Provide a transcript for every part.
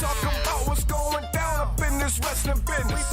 talking about what's going down up in this wrestling business.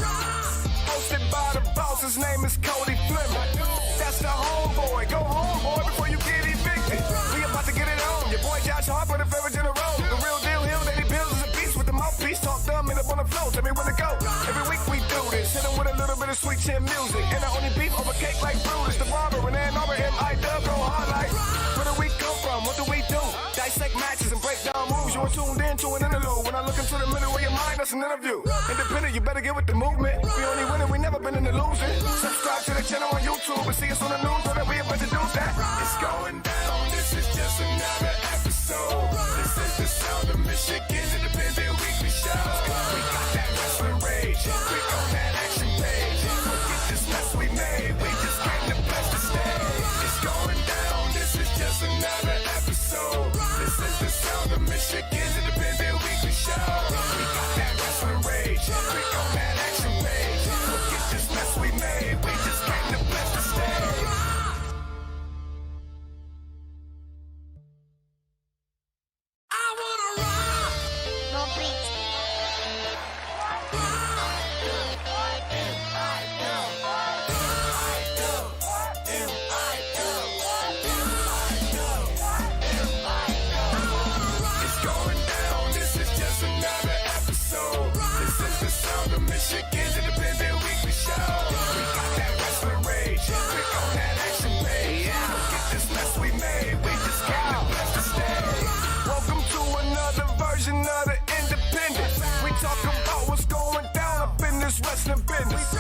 Hosted by the boss, his name is Cody Fleming. That's the homeboy. Go home, boy, before you get evicted. We about to get it on. Your boy Josh Harper, the favorite in a row. The real deal, Hill, Lady Pills is a beast with the mouthpiece. Talk dumb and up on the floor. Tell me when to go. Every week we do this. Hit him with a little bit of sweet chin music. And I only beef over cake like Brutus. The barber and Ann Arbor, M.I.W. go hard like. Where do we come from? What do we do? Dissect matches and break down moves. You're tuned in to an interlude. When I look into the middle of your mind, that's an interview. Independent, you better get with the movement. We only winning, we never been in the losing. Subscribe to the channel on YouTube and see us on the news so that we about to do that. It's going down. This is just another episode. This is the sound of Michigan's independent weekly show. We got that Rasslin Rage. Click on that action page. Forget this mess we made. We just came to bless the stage. It's going down. This is just another episode. This is the sound of Michigan's independent weekly show. We got that Rasslin Rage. Click on that action page. Forget this mess we made. We just came to bless the stage. Michigan's independent weekly show. We got that Rasslin Rage. Click on that action page. Get this mess we made. We just came to bless the stage. Welcome to another version of the Independent. We talk about what's going down up in this wrestling business.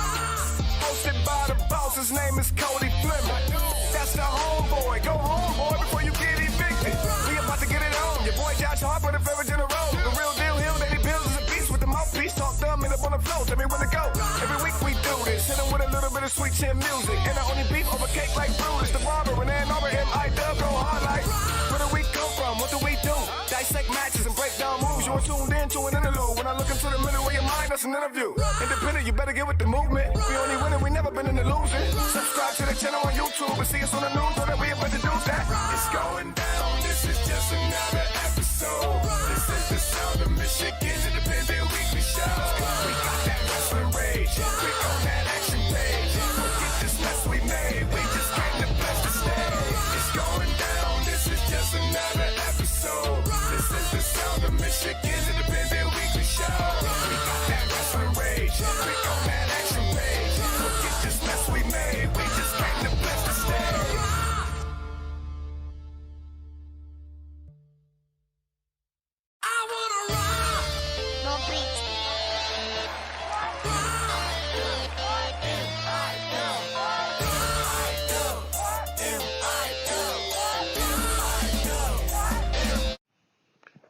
Hosted by the boss, his name is Cody Fleming. That's the homeboy. Go home, boy, before you get evicted. We about to get it on. Your boy Josh Harper, the favorite in a row. The real deal, Hill, Lady Pills is a beast with the mouthpiece. Talk dumb and up on the floor. Tell me when to go. Every week we do this. Hit him with a little bit of sweet chin music. And I only beef over cake like Brutus. The barber and Ann Arbor, M.I.W. go hard like. Where do we come from? What do we do? Dissect matches and break down moves. You're tuned in to an interlude. When I look into the middle of your mind, that's an interview. Independent, you better get with the movement. We only winning, we never been in the losing. Subscribe to the channel on YouTube and see us on the news so that we about to do that. It's going down. This is just another episode. This is the sound of Michigan's independent weekly show. We got that Rasslin Rage. Click on that action page. Forget this mess we made. We just came to bless the stage. It's going down. This is just another episode. This is the sound of Michigan's independent weekly show. We got that Rasslin Rage. Click on that action page. Forget this mess we made. We just came to bless the stage.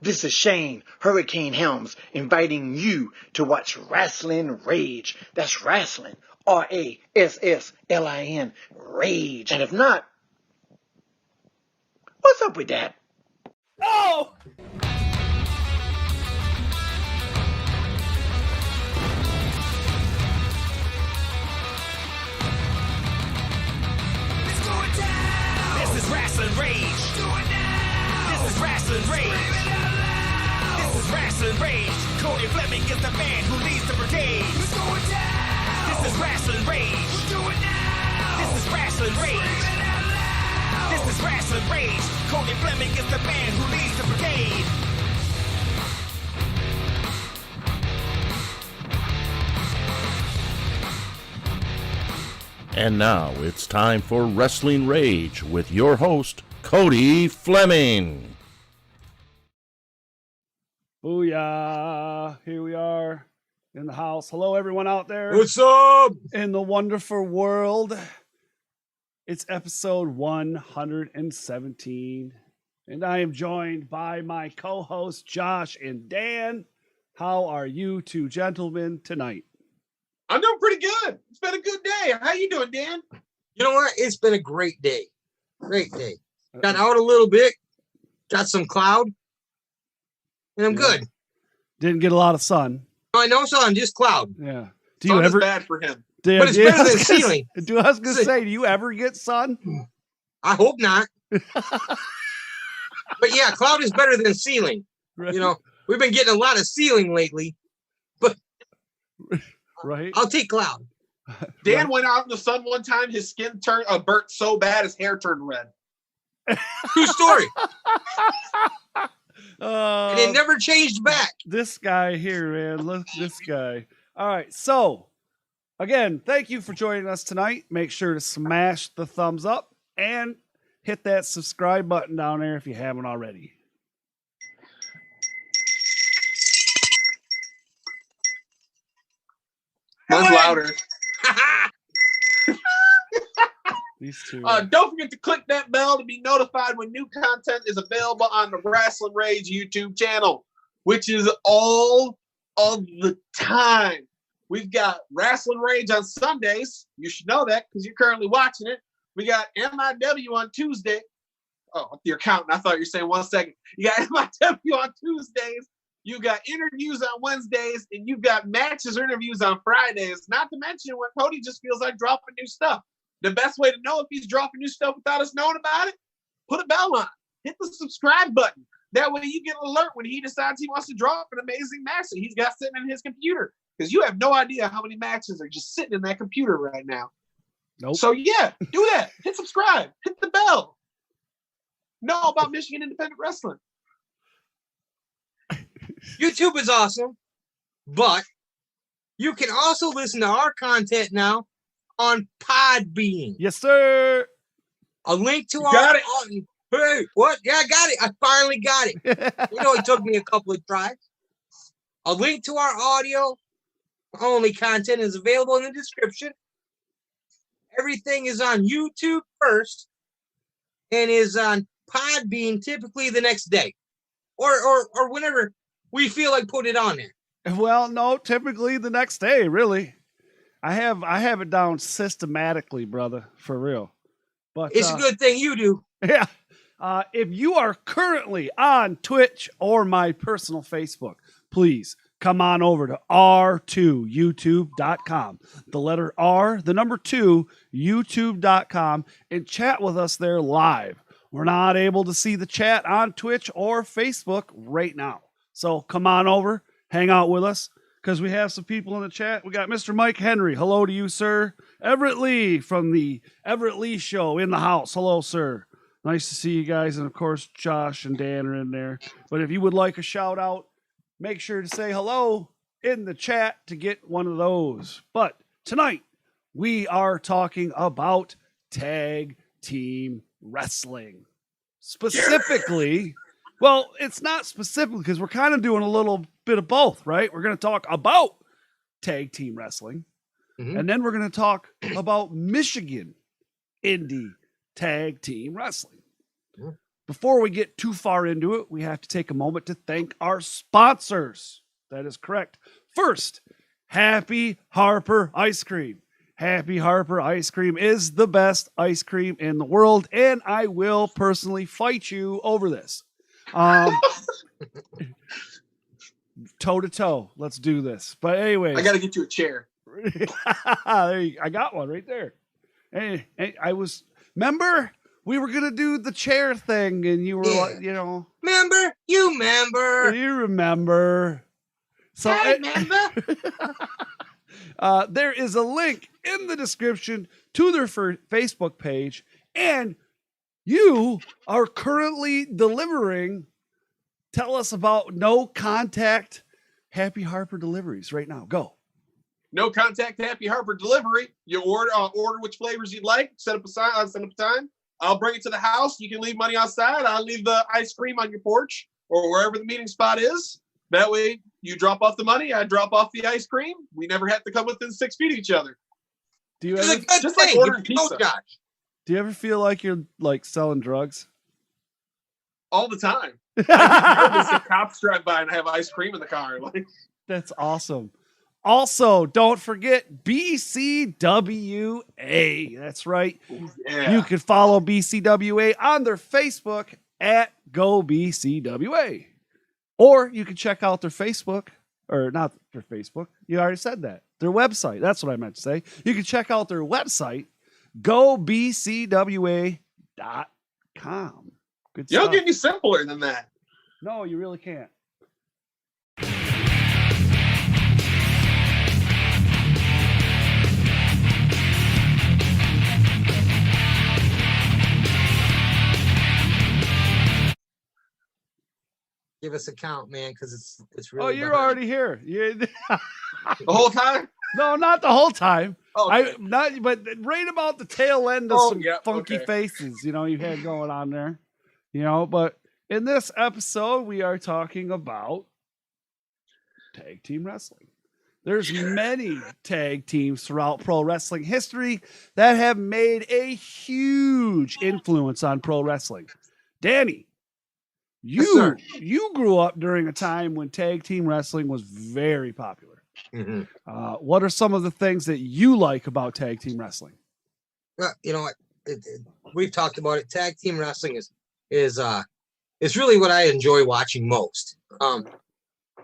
This is Shane, Hurricane Helms, inviting you to watch Rasslin Rage. That's Rasslin, R-A-S-S-L-I-N, Rage. And if not, what's up with that? Oh! It's going down. This is Rasslin Rage. Going down. This is Rasslin Rage. Scream it out loud. This is Rasslin Rage. Cody Fleming is the man who leads the brigade. It's going down. This is Rasslin Rage. Do it now. This is Rasslin Rage. Scream it out loud. This is Rasslin Rage. Cody Fleming is the man who leads the brigade. And now it's time for Rasslin Rage with your host, Cody Fleming. Booyah! Here we are in the house. Hello, everyone out there. What's up? In the wonderful world. It's episode 117. And I am joined by my co-hosts, Josh and Dan. How are you two gentlemen tonight? I'm doing pretty good. It's been a good day. How you doing, Dan? You know what? It's been a great day. Great day. Got out a little bit. Got some cloud. And I'm good. Didn't get a lot of sun. I know, son. Just cloud. Yeah. Do you ever bad for him? But it's better than ceiling. I was going to say, do you ever get sun? I hope not. But yeah, cloud is better than ceiling. Right. You know, We've been getting a lot of ceiling lately, but Right? I'll take cloud. Dan went out in the sun one time. His skin turned burnt so bad his hair turned red. True story. And it Uh, never changed back. this guy here, man. Look, this guy. All right. So, again, thank you for joining us tonight. Make sure to smash the thumbs up and hit that subscribe button down there if you haven't already. Mine's Hey! louder. These two. Don't forget to click that bell to be notified when new content is available on the Rasslin Rage YouTube channel, which is all of the time. We've got Rasslin Rage on Sundays. You should know that because you're currently watching it. We got MIW on Tuesday. Oh, you're counting. I thought you were saying 1 second. You got MIW on Tuesdays. You got interviews on Wednesdays, and you've got matches or interviews on Fridays. Not to mention when Cody just feels like dropping new stuff. The best way to know if he's dropping new stuff without us knowing about it, put a bell on. Hit the subscribe button. That way you get an alert when he decides he wants to drop an amazing match that he's got sitting in his computer. Because you have no idea how many matches are just sitting in that computer right now. Nope. So yeah, do that. Hit subscribe. Hit the bell. Know about Michigan Independent Wrestling. YouTube is awesome, but you can also listen to our content now on Podbean. Yes, sir. A link to Got our Hey, what? Yeah, I got it. I finally got it. It took me a couple of tries. A link to our audio only content is available in the description. Everything is on YouTube first and is on Podbean typically the next day. Or whenever we feel like putting it on there. Well, no, typically the next day, really. I have it down systematically, brother, for real. But It's a good thing you do. yeah. If you are currently on Twitch or my personal Facebook, please come on over to r2youtube.com. The letter R, the number 2, youtube.com, and chat with us there live. We're not able to see the chat on Twitch or Facebook right now. So come on over, hang out with us, because we have some people in the chat. We got Mr. Mike Henry. Hello to you, sir. Everett Lee from the Everett Lee Show in the house. Hello, sir. Nice to see you guys. And, of course, Josh and Dan are in there. But if you would like a shout-out, make sure to say hello in the chat to get one of those. But tonight, we are talking about tag team wrestling. Specifically, well, it's not specific because we're kind of doing a little bit of both, right? We're going to talk about tag team wrestling, and then we're going to talk about Michigan indie tag team wrestling. Before we get too far into it, we have to take a moment to thank our sponsors. That is correct. First, Happy Harper Ice Cream. Happy Harper Ice Cream is the best ice cream in the world, and I will personally fight you over this. Toe to toe. Let's do this. But anyway, I got to get you a chair. I got one right there. Hey, remember we were gonna do the chair thing, and you were like, Remember? You remember? you remember. So I remember. there is a link in the description to their Facebook page, and you are currently delivering. Tell us about no contact Happy Harper deliveries right now. Go. No contact Happy Harper delivery. You order which flavors you'd like. Set up a time. I'll bring it to the house. You can leave money outside. I'll leave the ice cream on your porch or wherever the meeting spot is. That way, you drop off the money. I drop off the ice cream. We never have to come within 6 feet of each other. Do you It's a ever, good just thing. like ordering You know, pizza. Josh. do you ever feel like you're like selling drugs? All the time. The cops drive by and I have ice cream in the car. Like, That's awesome. Also, don't forget BCWA. That's right. yeah. You can follow BCWA on their Facebook at GoBCWA. Or you can check out their Facebook, or not their Facebook. You already said that. Their website. That's what I meant to say. You can check out their website, GoBCWA.com. Good You don't stuff. get any simpler than that. No, you really can't. give us a count, man, because it's Oh, really. you're behind. already here. The whole time? No, not the whole time. Okay. But right about the tail end of Oh, some yeah, funky okay. faces, you had going on there. But in this episode, we are talking about tag team wrestling. There's many tag teams throughout pro wrestling history that have made a huge influence on pro wrestling. Danny, you grew up during a time when tag team wrestling was very popular. Mhm. What are some of the things that you like about tag team wrestling? Well, you know what? We've talked about it. Tag team wrestling is really what I enjoy watching most.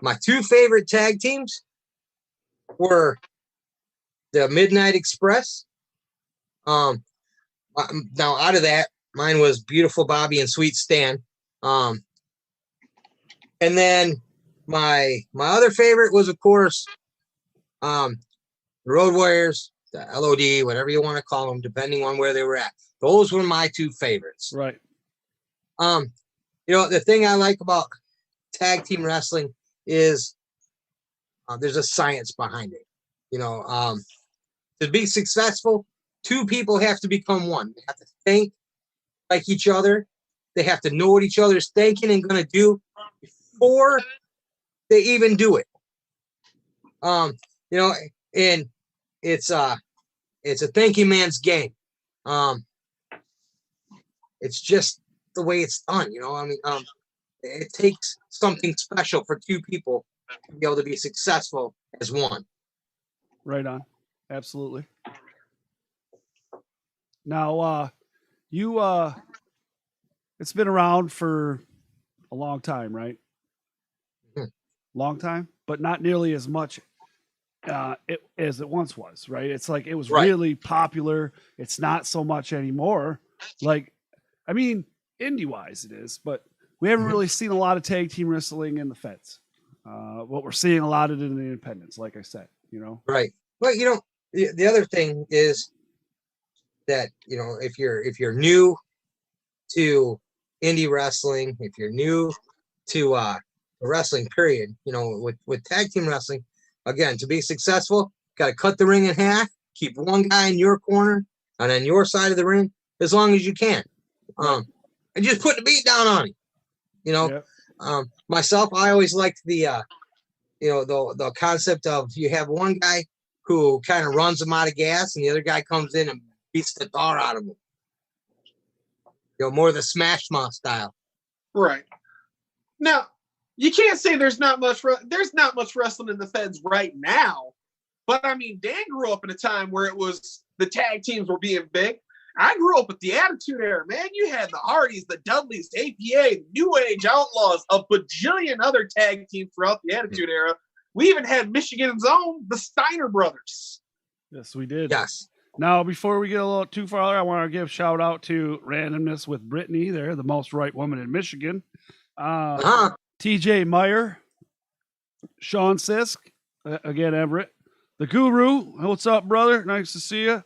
My two favorite tag teams were the Midnight Express. Now out of that, mine was Beautiful Bobby and Sweet Stan. And then my other favorite was, of course, the Road Warriors, the LOD, whatever you want to call them, depending on where they were at. Those were my two favorites. Right. The thing I like about tag team wrestling is there's a science behind it. To be successful, two people have to become one. They have to think like each other. They have to know what each other's thinking and going to do before they even do it. And it's a thinking man's game. It's just the way it's done. It takes something special for two people to be able to be successful as one. Right on. Absolutely. Now, it's been around for a long time, right? Mhm. Long time, but not nearly as much as it once was, right? It's like it was Right. really popular. It's not so much anymore. Indie-wise it is, but we haven't Mhm. really seen a lot of tag team wrestling in the feds. What we're seeing a lot of it in the independents, like I said, Right. But the other thing is that if you're new to indie wrestling, if you're new to wrestling, period, with tag team wrestling, again, to be successful, got to cut the ring in half, keep one guy in your corner and on your side of the ring as long as you can, and just put the beat down on him. Yep. Myself, I always liked the concept of you have one guy who kind of runs them out of gas and the other guy comes in and beats the tar out of them. More the Smash Mouth style. Right. Now, you can't say there's not much wrestling in the feds right now. But Dan grew up in a time where it was the tag teams were being big. I grew up with the Attitude Era, man. You had the Hardys, the Dudleys, APA, the New Age Outlaws, a bajillion other tag teams throughout the Attitude Era. We even had Michigan's own, the Steiner Brothers. Yes, we did. Yes. Now, before we get a little too far, I want to give a shout out to Randomness with Brittany. They're the most right woman in Michigan. TJ Meyer, Sean Sisk, again, Everett, the Guru. What's up, brother? Nice to see you.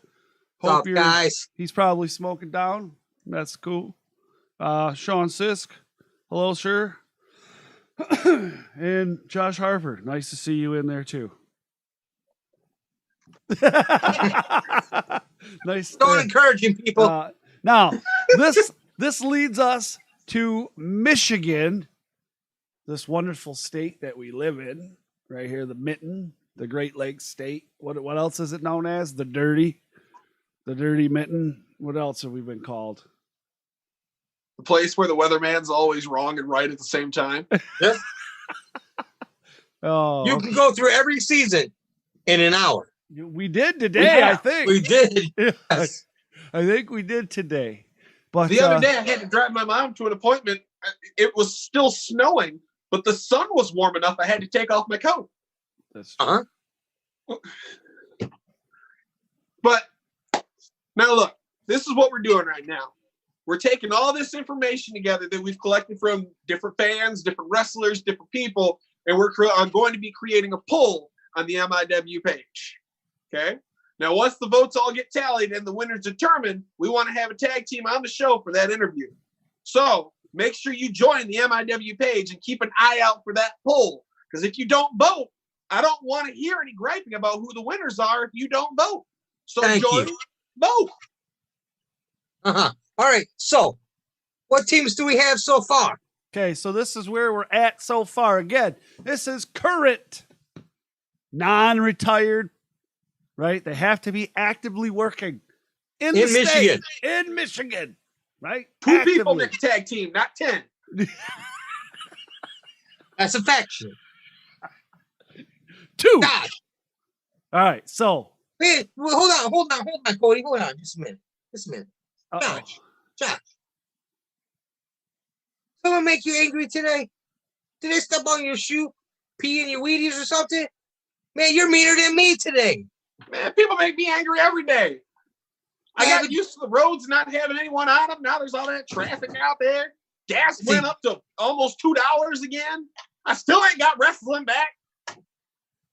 What's up, guys? He's probably smoking down. That's cool. Sean Sisk. Hello, sir. And Josh Harper. Nice to see you in there too. Nice. Don't encouraging people. Now, this leads us to Michigan, this wonderful state that we live in, right here, the Mitten, the Great Lakes state. What else is it known as? The Dirty Mitten. What else have we been called? The place where the weatherman's always wrong and right at the same time. Yeah. Oh, You can go through every season in an hour. we did today, I think. We did. Yes. I think we did today. But The other day, I had to drive my mom to an appointment. It was still snowing, but the sun was warm enough. I had to take off my coat. That's true. But now look, this is what we're doing right now. We're taking all this information together that we've collected from different fans, different wrestlers, different people, and I'm going to be creating a poll on the MIW page. Okay? Now, once the votes all get tallied and the winners determined, we want to have a tag team on the show for that interview. So make sure you join the MIW page and keep an eye out for that poll. Because if you don't vote, I don't want to hear any griping about who the winners are if you don't vote. So Thank join, you. vote. All right. So, what teams do we have so far? Okay, so this is where we're at so far. Again, this is current, non-retired, right? They have to be actively working in the Michigan. state, in Michigan, right? 2 people Actively. make a tag team, not 10. That's a faction. 2. Gosh. All right, so. Man, well, hold on, Cody. Hold on, just a minute. Uh-oh. Josh. Someone make you angry today? Did they step on your shoe, pee in your Wheaties or something? Man, you're meaner than me today. Man, people make me angry every day. I got used to the roads not having anyone on them. Now there's all that traffic out there. Gas went up to almost $2 again. I still ain't got wrestling back.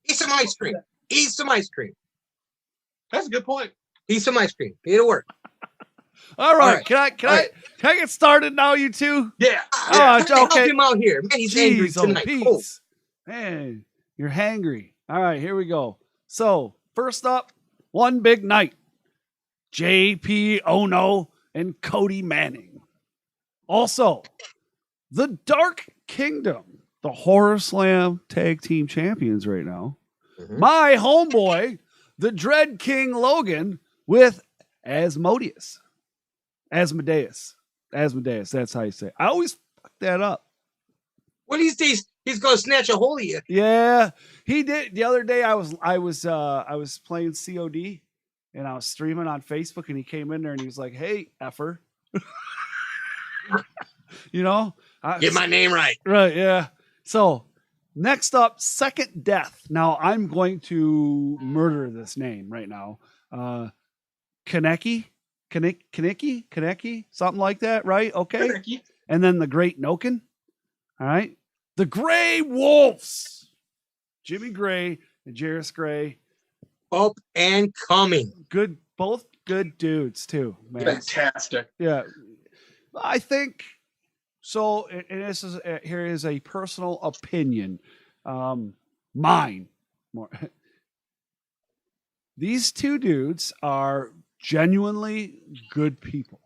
Eat some ice cream. That's a good point. Eat some ice cream. It'll work. All right. right. Can I get started now, you two? Yeah. Help him out here. Man, he's angry Jeez, tonight. Pete's. Man, you're hangry. All right, here we go. So, first up, one big night. JP Ono and Cody Manning. Also, the Dark Kingdom, the Horror Slam Tag Team Champions right now. Mhm. My homeboy, the Dread King Logan, with Asmodeus. Asmodeus, that's how you say it. I always fuck that up. One of these days, he's gonna snatch a hold of you. Yeah, he did. The other day, I was playing COD, and I was streaming on Facebook, and he came in there and he was like, "Hey, effer," you know, Get my name right. right? Yeah. So next up, Second Death. Now I'm going to murder this name right now. Kaneki, something like that, right? Okay. Ricky. And then the Great Noken. All right. The Gray Wolves. Jimmy Gray and Jarris Gray. Up and coming. Good, both good dudes too, man. Fantastic. Yeah. I think so. And this is here is a personal opinion. Mine. More. These two dudes are genuinely good people,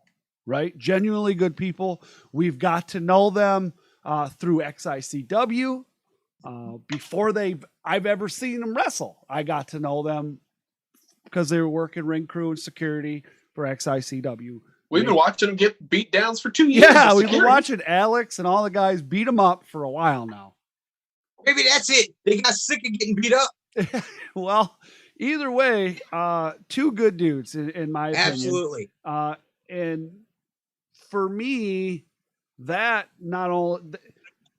right? Genuinely good people. We've got to know them through XICW. Before I've ever seen them wrestle, I got to know them because they were working ring crew and security for XICW. We've been watching them get beat downs for 2 years. Yeah, we've been watching Alex and all the guys beat them up for a while now. Maybe that's it. They got sick of getting beat up. Well, either way, two good dudes in my opinion. Absolutely. And for me, that not only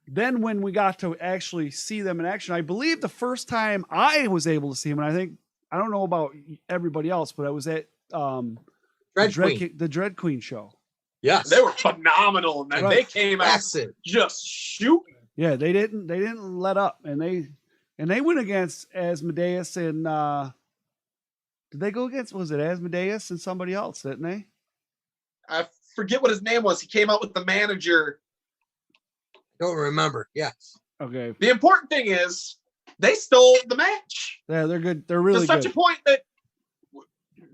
then when we got to actually see them in action, I believe the first time I was able to see them, and I don't know about everybody else, but I was at the Dread Queen show. Yes. They were phenomenal, and then Right. they came out That's it. just shooting. Yeah, they didn't let up, and they went against Asmodeus and did they go against, was it Asmodeus and somebody else, didn't they? I forget what his name was. He came out with the manager. Don't remember. Yes. Okay. The important thing is they stole the match. Yeah, they're good. They're really to such good. a point that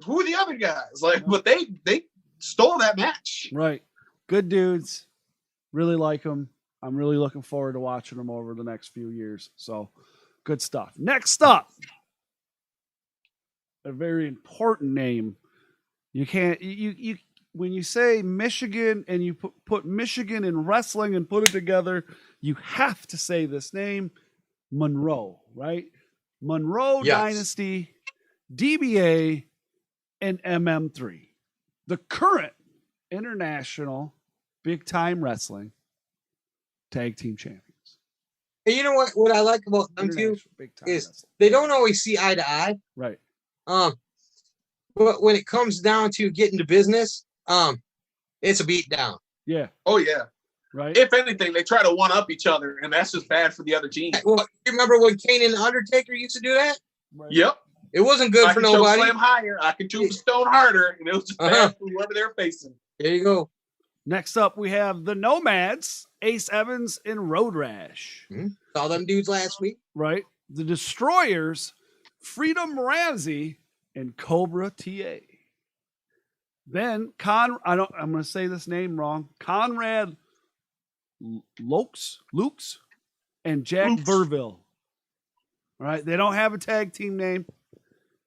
who are the other guys? Like, but they stole that match. Right. Good dudes. Really like them. I'm really looking forward to watching them over the next few years. So good stuff. Next up, a very important name. You can't, you when you say Michigan and you put Michigan in wrestling and put it together, you have to say this name, Monroe, right? Monroe Yes. Dynasty, DBA, and MM3. The current international big time wrestling tag team champions. And you know what I like about them too International big time is wrestling. they don't always see eye to eye. Right. But when it comes down to getting to business, it's a beat down. Yeah. Oh yeah. Right. If anything, they try to one up each other, and that's just bad for the other team. Well, you remember when Kane and the Undertaker used to do that? Right. Yep. It wasn't good I for can choke nobody. slam higher. I can choke stone harder, and it was just bad for whoever they're facing. There you go. Next up, we have the Nomads, Ace Evans and Road Rash. Saw them dudes last week. Right? The Destroyers, Freedom Ramsey and Cobra TA. Then I'm going to say this name wrong. Conrad Lukes and Jack Verville. All right, they don't have a tag team name.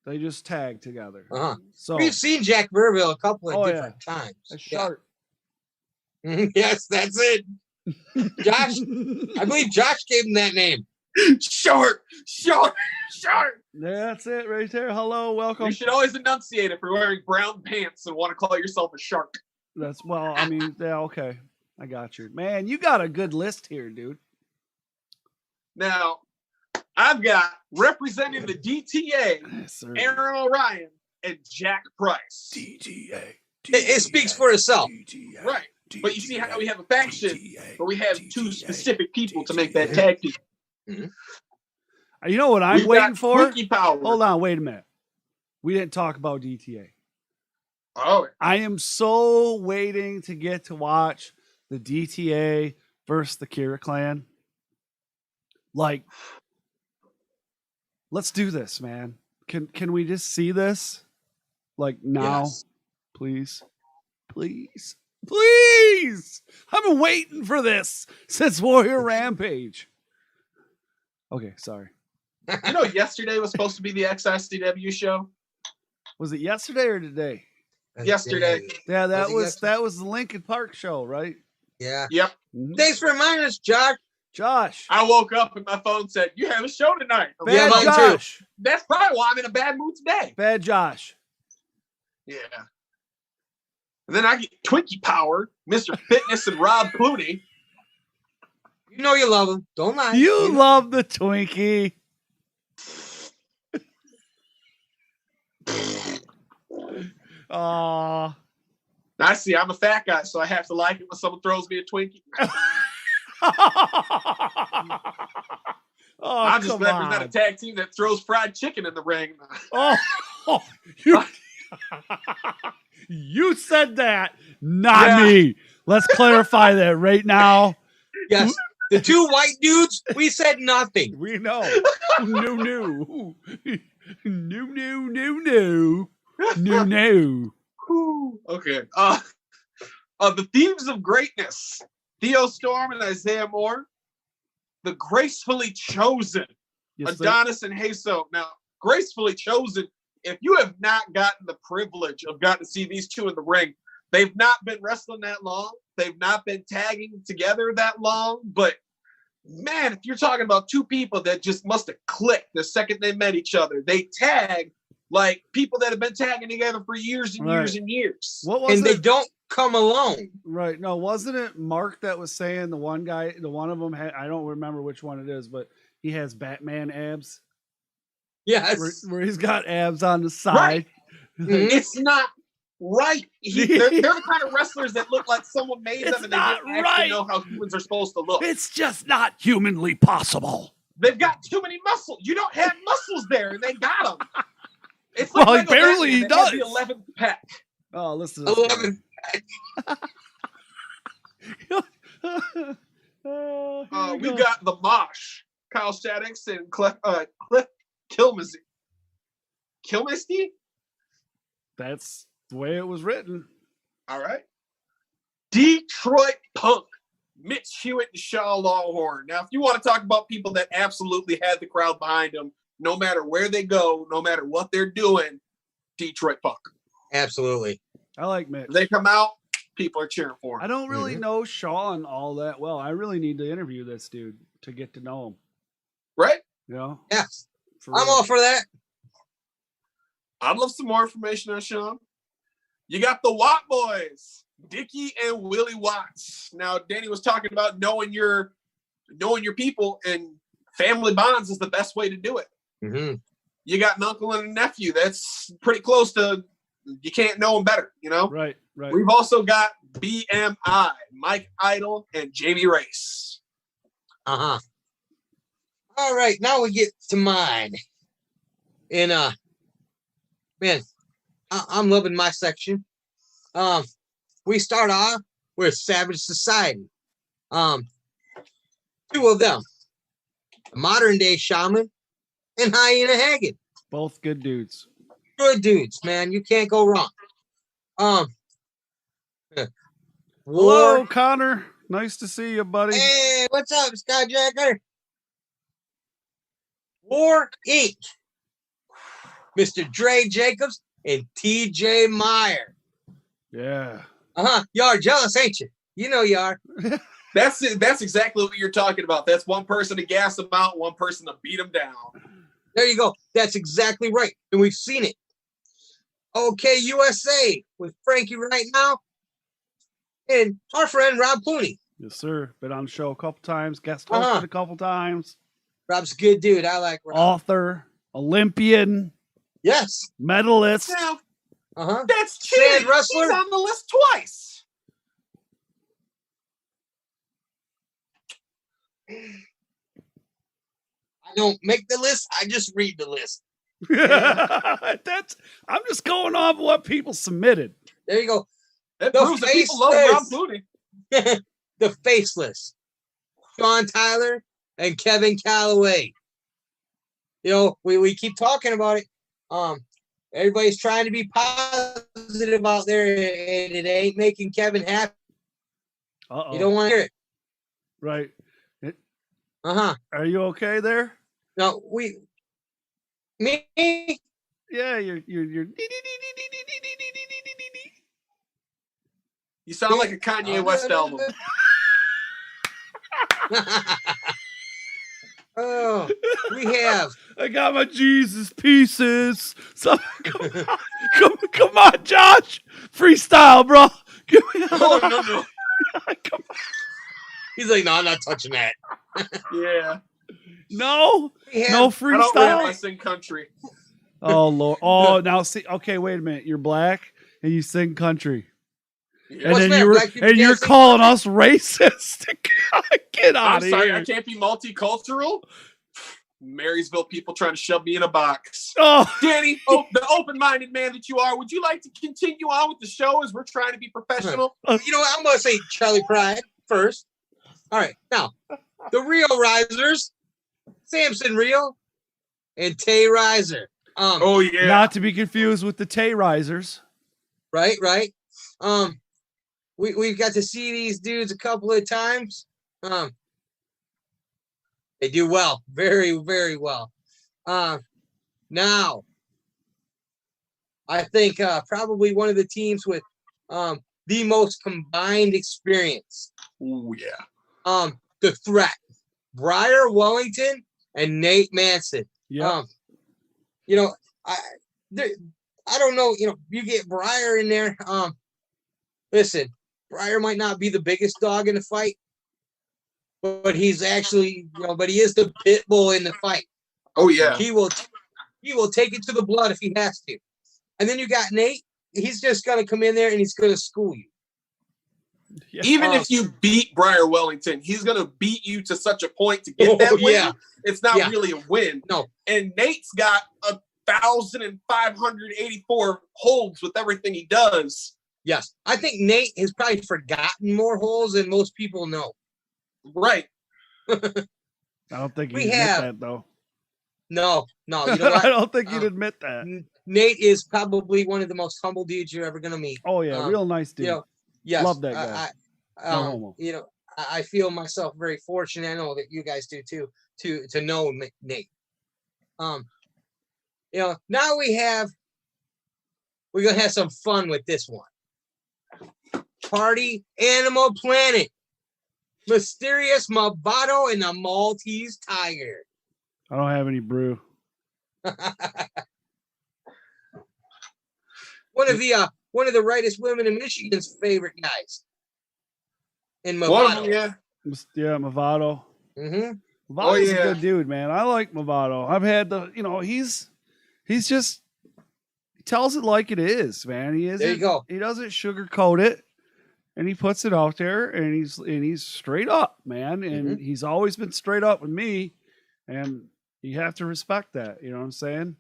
They just tag together. So we've seen Jack Verville a couple of different times. A shark. Yes, that's it. Josh, I believe Josh gave him that name. Shark. That's it right there. Hello, welcome. You should always enunciate if you're wearing brown pants and want to call yourself a shark. Okay. I got you. Man, you got a good list here, dude. Now, I've got representing the DTA, Yes, sir. Aaron Orion and Jack Price. DTA. It speaks for itself. Right. But you see how we have a faction, but we have two specific people to make that tag team. You know what I'm We've waiting got for? Quickie Power. Hold on, wait a minute. We didn't talk about DTA. Oh, I am so waiting to get to watch the DTA versus the Kira clan. Like, let's do this, man. Can we just see this? Like now? Yes. Please. Please. I've been waiting for this since Warrior Rampage. Okay, sorry. you know, yesterday was supposed to be the XSCW show. Was it yesterday or today? Yesterday. Yeah, that Was it was the Lincoln Park show, right? Yeah. Yep. Mhm. Thanks for reminding us, Josh. Josh. I woke up and my phone said, "You have a show tonight." Bad mine too. Josh. That's probably why I'm in a bad mood today. Bad Josh. Yeah. And then I get Twinkie Power, Mr. Fitness, and Rob Clooney. You know you love him. Don't lie. You love the Twinkie. Aw. I see. I'm a fat guy, so I have to like it when someone throws me a Twinkie. I'm just glad there's not a tag team that throws fried chicken in the ring. You said that, not me. Let's clarify that right now. Yes. The two white dudes, we said nothing. We know. No. Okay. The Thieves of Greatness. Theo Storm and Isaiah Moore. The Gracefully Chosen. Yes, sir. Adonis and Haso. Now, Gracefully Chosen, if you have not gotten the privilege of getting to see these two in the ring, they've not been wrestling that long. They've not been tagging together that long. But, man, if you're talking about two people that just must have clicked the second they met each other, they tag like people that have been tagging together for years and years and years. What was And it? they don't come alone. Right. No, wasn't it Mark that was saying the one of them had, I don't remember which one it is, but he has Batman abs Yes. where he's got abs on the side. Right. It's not right. They're the kind of wrestlers that look like someone made It's them and they not didn't actually right. know how humans are supposed to look. It's just not humanly possible. They've got too many muscles. You don't have muscles there, and they got them. It's like Well, Michael apparently Jackson he that has does. the 11th pack. Oh, listen to this. 11. We've got the Mosh, Kyle Shaddix and Cliff Kilmesty. Kilmesty? That's the way it was written. All right. Detroit Punk, Mitch Hewitt and Shaw Longhorn. Now, if you want to talk about people that absolutely had the crowd behind them, no matter where they go, no matter what they're doing, Detroit Punk. Absolutely. I like Mitch. They come out, people are cheering for I him. don't really know Sean all that well. I really need to interview this dude to get to know him. Right? You know? Yes. For I'm real. all for that. I'd love some more information on Sean. You got the Watt Boys, Dickie and Willie Watts. Now, Danny was talking about knowing your people, and family bonds is the best way to do it. Mm-hmm. You got an uncle and a nephew. That's pretty close to, you can't know them better, you know? Right, right. We've also got BMI, Mike Idle and Jamie Race. Uh-huh. All right, now we get to mine. And man, I'm loving my section. We start off We're a savage society. Two of them, a modern day shaman and Hyena Hagen. Both good dudes. Good dudes, man. You can't go wrong. Hello, War. Connor. Nice to see you, buddy. Hey, what's up, Skyjacker? War Inc. Mr. Dre Jacobs and TJ Meyer. Yeah. Y'all are jealous, ain't you? You know you are. That's it. That's exactly what you're talking about. That's one person to gas them out, one person to beat them down. There you go. That's exactly right. And we've seen it. Okay, USA with Frankie right now. And our friend Rob Clooney. Yes, sir. Been on the show a couple times. Guest hosted a couple times. Rob's a good dude. I like Rob. Author, Olympian, Yes. medalist. Now, Uh-huh. that's cheating. Sand wrestler. He's on the list twice. I don't make the list. I just read the list. I'm just going off what people submitted. There you go. That The proves that people love Rob faceless. Clooney. The faceless. Sean Tyler and Kevin Calloway. You know, we keep talking about it. Everybody's trying to be positive out there, and it ain't making Kevin happy. Uh-oh. You don't want to hear it. Right. Uh-huh. Are you okay there? No, me? Yeah, you're You sound like a Kanye West album. Oh, we have. I got my Jesus pieces. So, come on, Josh. Freestyle, bro. Give me Oh, no. Come on. He's like, no, I'm not touching that. Yeah. No, We have, no I don't rap, I freestyle. sing country. Oh Lord. Oh, now see. Okay, wait a minute. You're black and you sing country, Yeah. and What's then that, black people you're can't sing calling us racist. Get out I'm of sorry, here. I can't be multicultural. Marysville people trying to shove me in a box. Oh, Danny, the open-minded man that you are, would you like to continue on with the show as we're trying to be professional? You know what? I'm going to say Charlie Pride first. All right. Now, the Rio Risers, Samson Rio and Tay Riser. Oh, yeah. not to be confused with the Tay Risers. Right. We've got to see these dudes a couple of times. They do well, very, very well. Now, I think probably one of the teams with the most combined experience. Oh, yeah. The Threat, Briar Wellington and Nate Manson. Yeah. You know, I don't know. You know, you get Briar in there. Listen, Briar might not be the biggest dog in the fight, but he's actually, but he is the pit bull in the fight. Oh, yeah. He will take it to the blood if he has to. And then you got Nate. He's just gonna come in there and he's gonna school you. Yeah. Even if you beat Briar Wellington, he's going to beat you to such a point to get that win. Yeah. It's not Yeah. really a win. No. And Nate's got 1,584 holds with everything he does. Yes, I think Nate has probably forgotten more holes than most people know. Right. I don't think We you'd admit have- that though. No, you know I what? don't think you'd admit that. Nate is probably one of the most humble dudes you're ever gonna meet. Oh yeah, real nice dude. You know, yes, Love that guy. No homo. You know, I feel myself very fortunate. I know that you guys do too, to know Nate. You know, now we're gonna have some fun with this one. Party Animal Planet, Mysterious Movado and the Maltese Tiger. I don't have any brew. One of the rightest women in Michigan's favorite guys. In One of Movado. them, yeah. Yeah, Movado. Mm-hmm. Movado's yeah. a good dude, man. I like Movado. I've had he's just, he tells it like it is, man. He isn't, There you go. He doesn't sugarcoat it, and he puts it out there, and he's straight up, man. And he's always been straight up with me, and you have to respect that. You know what I'm saying?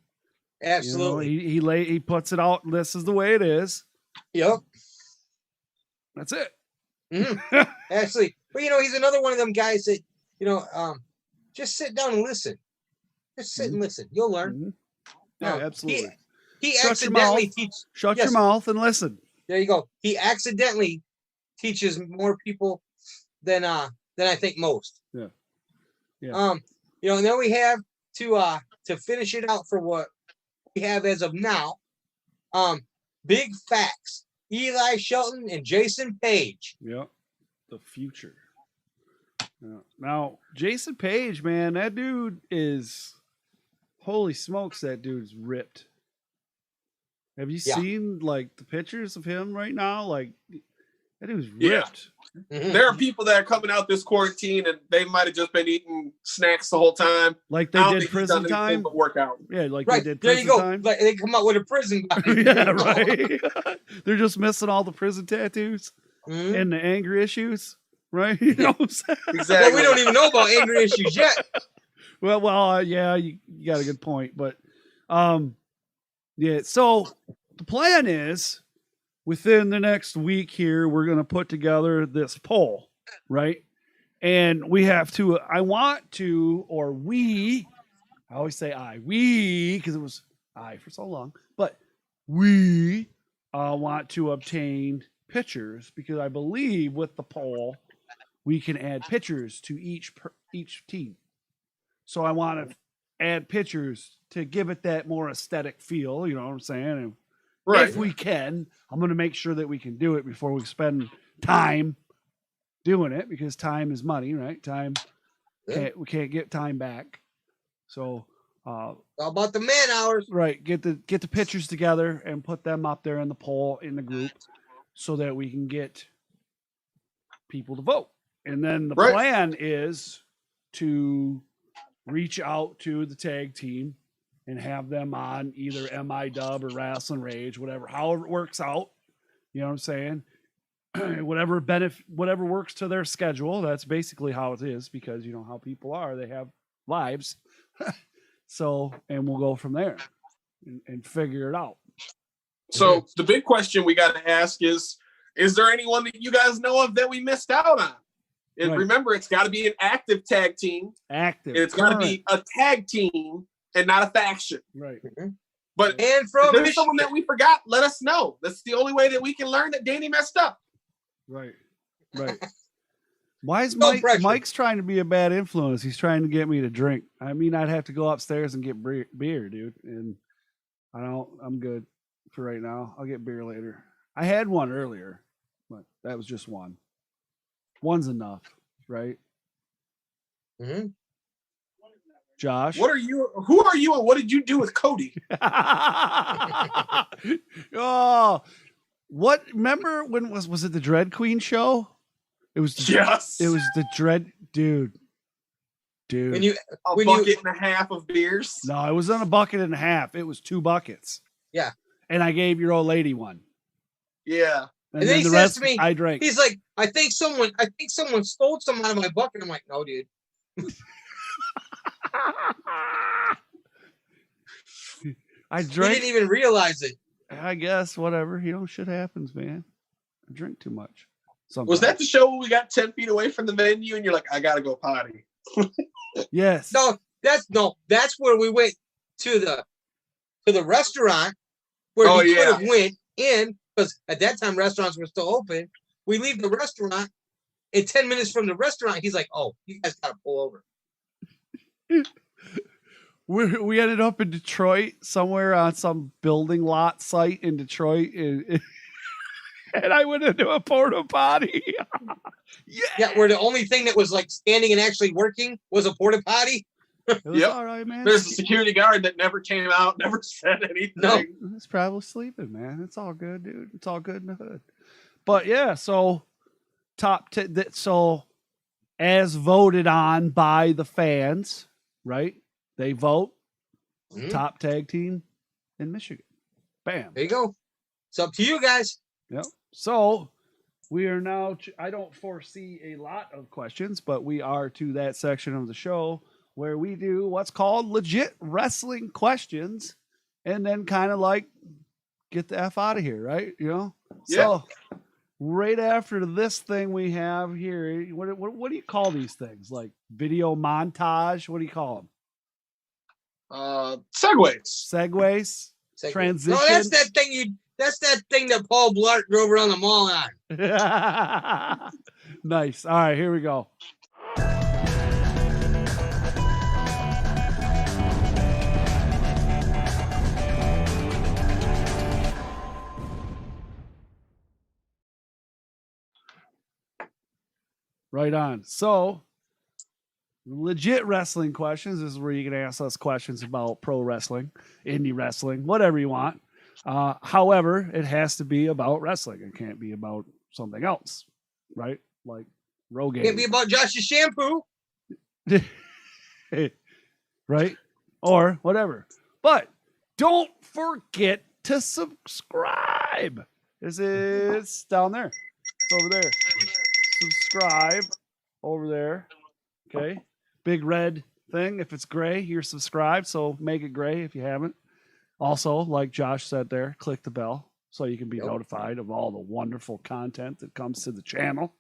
Absolutely. You know, he puts it out. This is the way it is. Yep. That's it. Actually, but he's another one of them guys that just sit down and listen. Just sit and listen. You'll learn. Yeah, absolutely. He Shut your accidentally mouth. teaches. Shut your mouth and listen. There you go. He accidentally teaches more people than I think most. Yeah. And then we have to finish it out for what we have as of now. Big facts. Eli Shelton and Jason Page. Yep. The future. Yeah. Now, Jason Page, man, that dude is, holy smokes, that dude's ripped. Have you seen like the pictures of him right now? Like, that dude's ripped. There are people that are coming out this quarantine and they might have just been eating snacks the whole time. Like they did prison time. But workout. Yeah, like right. they did there prison you go. time. Like they come out with a prison body. Yeah, right. They're just missing all the prison tattoos and the anger issues, right? You know what I'm saying? Exactly. Well, we don't even know about anger issues yet. Well, yeah, you got a good point, but yeah. So the plan is, within the next week here, we're going to put together this poll, right? And we have to, I always say we, because it was I for so long, but we want to obtain pictures, because I believe with the poll, we can add pictures to each team. So I want to add pictures to give it that more aesthetic feel, you know what I'm saying? And Right. if we can, I'm going to make sure that we can do it before we spend time doing it, because time is money, right? Time, we can't get time back. So, All about the man hours. right, get the pictures together and put them up there in the poll in the group, so that we can get people to vote. And then the plan is to reach out to the tag team and have them on either MI-Dub or Rasslin Rage, however it works out. You know what I'm saying? whatever works to their schedule. That's basically how it is, because you know how people are. They have lives. So, and we'll go from there and figure it out. So the big question we got to ask is there anyone that you guys know of that we missed out on? And remember, it's got to be an active tag team. Active. It's got to be a tag team and not a faction. Right. But And from if there's someone that we forgot, let us know. That's the only way that we can learn that Danny messed up. Right. Why is No pressure. Mike's trying to be a bad influence? He's trying to get me to drink. I mean, I'd have to go upstairs and get beer, dude. And I'm good for right now. I'll get beer later. I had one earlier, but that was just one. One's enough, right? Josh? Who are you and what did you do with Cody? Oh, what? Remember when was it the Dread Queen show? It was Yes. It was the Dread dude. when you A when bucket you and a half of beers. No, it wasn't a bucket and a half. It was 2 buckets. Yeah. And I gave your old lady one. Yeah. And then then he the says rest to me, I drank. he's like, I think someone stole some out of my bucket. I'm like, no, dude. I He drank. didn't even realize it. I guess whatever. Shit happens, man. I drink too much. Was that the show where we got 10 feet away from the venue and you're like, I gotta go potty? Yes. No, that's where we went to the restaurant where we could have went in, because at that time restaurants were still open. We leave the restaurant, and 10 minutes from the restaurant, he's like, "Oh, you guys gotta pull over." We ended up in Detroit, somewhere on some building lot site in Detroit, and I went into a porta potty. Yeah, where the only thing that was like standing and actually working was a porta potty. It was Yep. all right, man. There's a security guard that never came out, never said anything. No. It's probably sleeping, man. It's all good, dude. It's all good in the hood. But yeah, so so as voted on by the fans, right? They vote top tag team in Michigan. Bam. There you go. It's up to you guys. Yep. So we are now, I don't foresee a lot of questions, but we are to that section of the show where we do what's called legit wrestling questions, and then kind of like get the F out of here, right? Yeah. So right after this thing we have here, what do you call these things? Like video montage? What do you call them? Segues. Segways? Transition? No, that's that thing that's that thing that Paul Blart drove around the mall on. Nice. All right, here we go. Right on. So, legit wrestling questions. This is where you can ask us questions about pro wrestling, indie wrestling, whatever you want. However, it has to be about wrestling. It can't be about something else, right? Like Rogaine. Can't be about Josh's shampoo. Right? Or whatever. But don't forget to subscribe. This is down there. It's over there. Subscribe over there. Okay. Big red thing. If it's gray, you're subscribed. So make it gray if you haven't. Also, like Josh said there, click the bell so you can be notified of all the wonderful content that comes to the channel.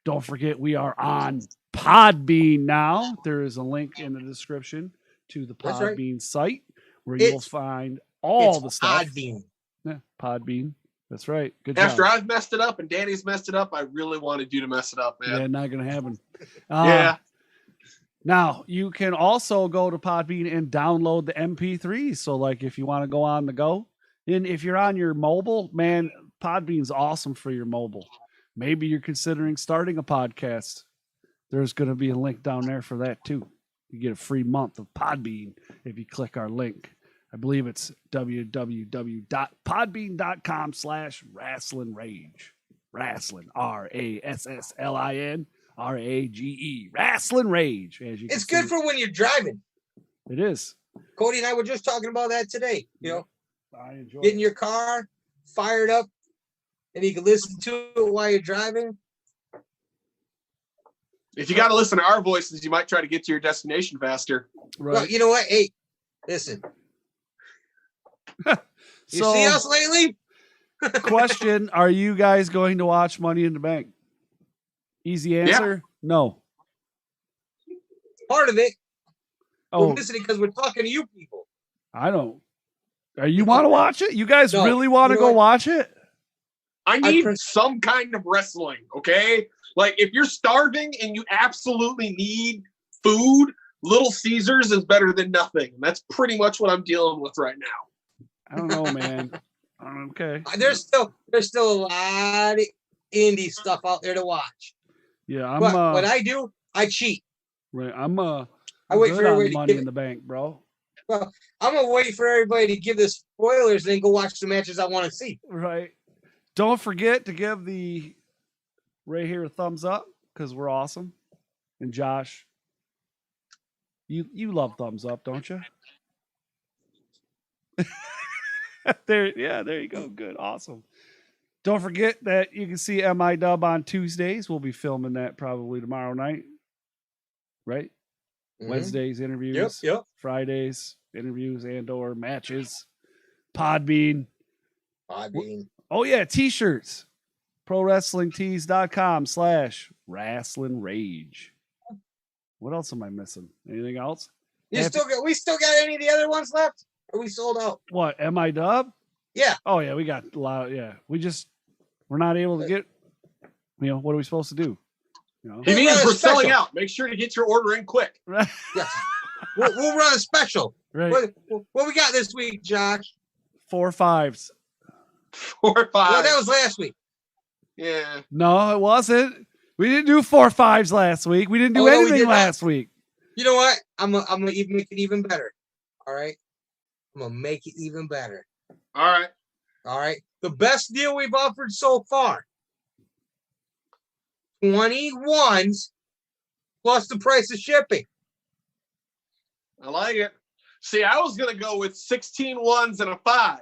Don't forget, we are on Podbean now. There is a link in the description to the Podbean site where you will find all the stuff. Podbean. Yeah, Podbean. That's right. Good After job. I've messed it up and Danny's messed it up, I really wanted you to mess it up, man. Yeah, not going to happen. Yeah. Now, you can also go to Podbean and download the MP3s. So, like, if you want to go on the go, and if you're on your mobile, man, Podbean's awesome for your mobile. Maybe you're considering starting a podcast. There's going to be a link down there for that, too. You get a free month of Podbean if you click our link. I believe it's www.podbean.com/Rasslin Rage. Rasslin, Rasslin, Rage. Rasslin Rage. As you It's can good see. for when you're driving. It is. Cody and I were just talking about that today. You know, I enjoy get in it. your car, fire it up, and you can listen to it while you're driving. If you got to listen to our voices, you might try to get to your destination faster. Right. Well, you know what? Hey, listen. You So, see us lately? question, are you guys going to watch Money in the Bank? Easy answer, no. Part of it. Oh, We're listening because we're talking to you people. I don't. You want to watch it? You guys No, really want to you know go what? watch it? I need some kind of wrestling, okay? Like, if you're starving and you absolutely need food, Little Caesars is better than nothing. And that's pretty much what I'm dealing with right now. I don't know, man. Okay. There's still a lot of indie stuff out there to watch. Yeah, But what I do, I cheat. right. I good wait for on everybody to Money give in it. the Bank, bro. Well, I'm gonna wait for everybody to give the spoilers and then go watch the matches I want to see. Right. Don't forget to give the right here a thumbs up because we're awesome. And Josh, you love thumbs up, don't you? there you go. Good. Awesome. Don't forget that you can see MI Dub on Tuesdays. We'll be filming that probably tomorrow night. Right? Wednesdays interviews. Yep. Fridays interviews and or matches. Podbean. Oh yeah, t-shirts. ProWrestlingTees.com/Rasslin Rage. What else am I missing? Anything else? We still got any of the other ones left? Or we sold out? What, MI Dub? Yeah. Oh yeah, we got a lot. Yeah. We're not able to get, what are we supposed to do? It means we're selling out. Make sure to get your order in quick. Right. Yes. We'll run a special. Right. What we got this week, Josh? 4 5s. 4 or 5. Well, that was last week. Yeah. No, it wasn't. We didn't do 4 5s last week. We didn't do we anything did not. last week. You know what? I'm gonna even make it even better. All right. I'm gonna make it even better. All right. All right. The best deal we've offered so far. 21s plus the price of shipping. I like it. See, I was going to go with 16 ones and a 5.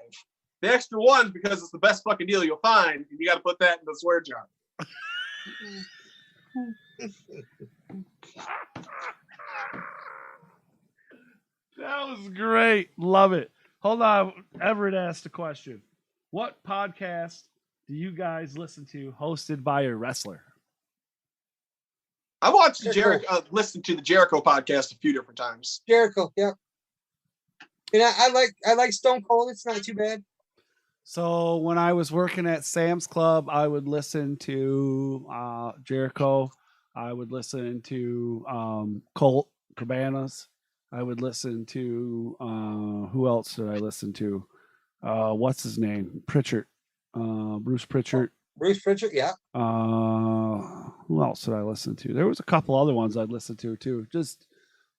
The extra ones because it's the best fucking deal you'll find. And you got to put that in the swear jar. That was great. Love it. Hold on. Everett asked a question. What podcast do you guys listen to hosted by a wrestler? I watched the listened to the Jericho podcast a few different times. Jericho, yeah. And I like Stone Cold. It's not too bad. So when I was working at Sam's Club, I would listen to Jericho. I would listen to Colt Cabanas. I would listen to who else did I listen to? What's his name? Pritchard. Bruce Pritchard. Bruce Pritchard, yeah. Who else did I listen to? There was a couple other ones I'd listen to too. Just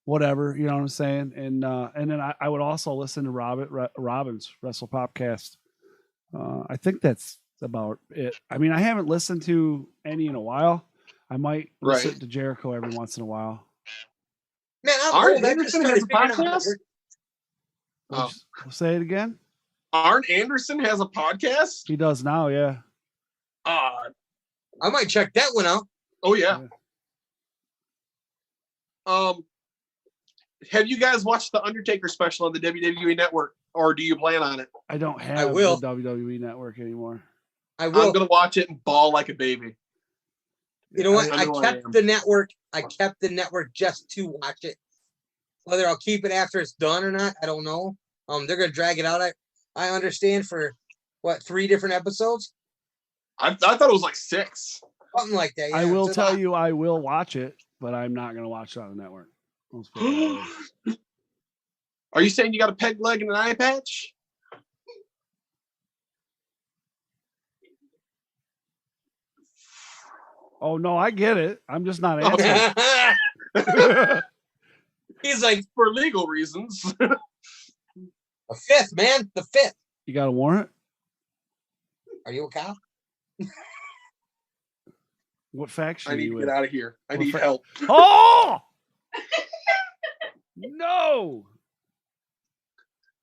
whatever, you know what I'm saying? And then I would also listen to Robin's Wrestle Popcast. I think that's about it. I mean, I haven't listened to any in a while. I might listen to Jericho every once in a while. Man, Arn Anderson has a podcast? Oh. Say it again. Arn Anderson has a podcast? He does now, yeah. I might check that one out. Oh yeah. Have you guys watched the Undertaker special on the WWE Network, or do you plan on it? I don't have the WWE Network anymore. I will. I'm gonna watch it and bawl like a baby. You know what? I kept the network. I kept the network just to watch it. Whether I'll keep it after it's done or not, I don't know. They're gonna drag it out. I understand for what 3 different episodes. I thought it was like 6. Something like that. Yeah, I will tell you, I will watch it, but I'm not gonna watch it on the network. Are you saying you got a peg leg and an eye patch? Oh no, I get it. I'm just not answering. He's like, for legal reasons. The 5th, man. The 5th. You got a warrant? Are you a cop? What faction? I need to get out of here. I need help. Oh no!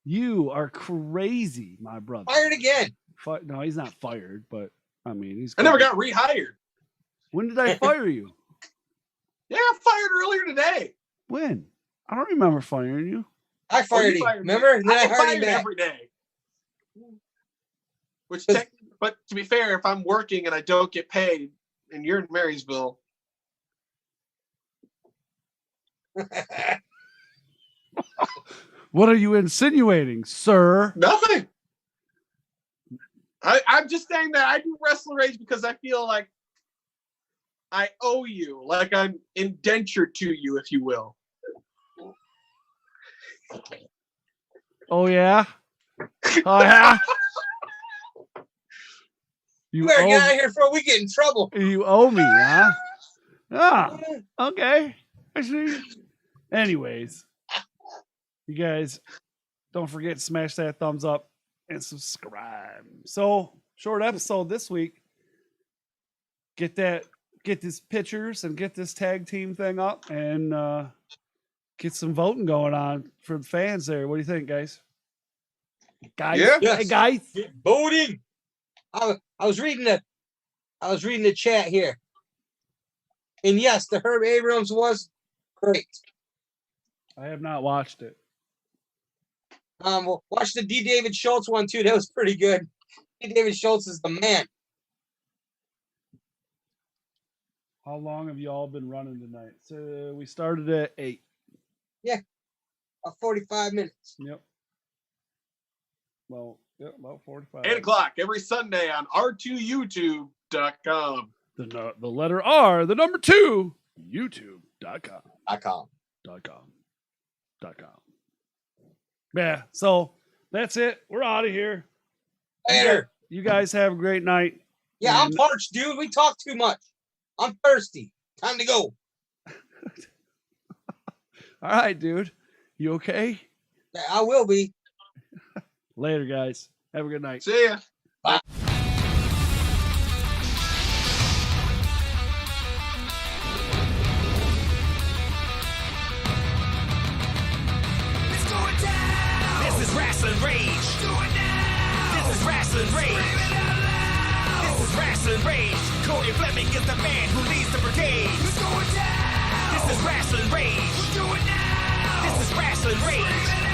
You are crazy, my brother. Fired again. No, he's not fired, but I mean, he's. I never got rehired. When did I fire you? Yeah, I fired earlier today. When? I don't remember firing you. I fired you. Remember? And then I hired him back. Every day. But to be fair, if I'm working and I don't get paid, and you're in Marysville. What are you insinuating, sir? Nothing. I'm just saying that I do Rasslin Rage because I feel like I owe you, like I'm indentured to you, if you will. Oh yeah. Oh yeah. You better get out of here before we get in trouble. You owe me, huh? Ah, okay. I see. Anyways, you guys, don't forget to smash that thumbs up and subscribe. So, short episode this week. Get these pictures and get this tag team thing up and get some voting going on for the fans there. What do you think, guys? Yeah. Hey, guys. Get voting. I was reading the chat here. And yes, the Herb Abrams was great. I have not watched it. Well, watch the D. David Schultz one too. That was pretty good. D. David Schultz is the man. How long have you all been running tonight? So we started at 8. Yeah, about 45 minutes. Yep. Well, yeah, about 45. 8 o'clock every Sunday on r2youtube.com. The letter R, the number 2, youtube.com. Yeah, so that's it. We're out of here. Later. You guys have a great night. Yeah, I'm parched, dude. We talk too much. I'm thirsty. Time to go. All right, dude. You okay? I will be. Later, guys. Have a good night. See ya. Bye. It's going down. This is Rasslin Rage. Going down. This is Rasslin Rage. This is Rasslin Rage. Cody Fleming is the man who leads the brigade. It's going down. This is Rasslin Rage. We're doing now. This is Rasslin Rage.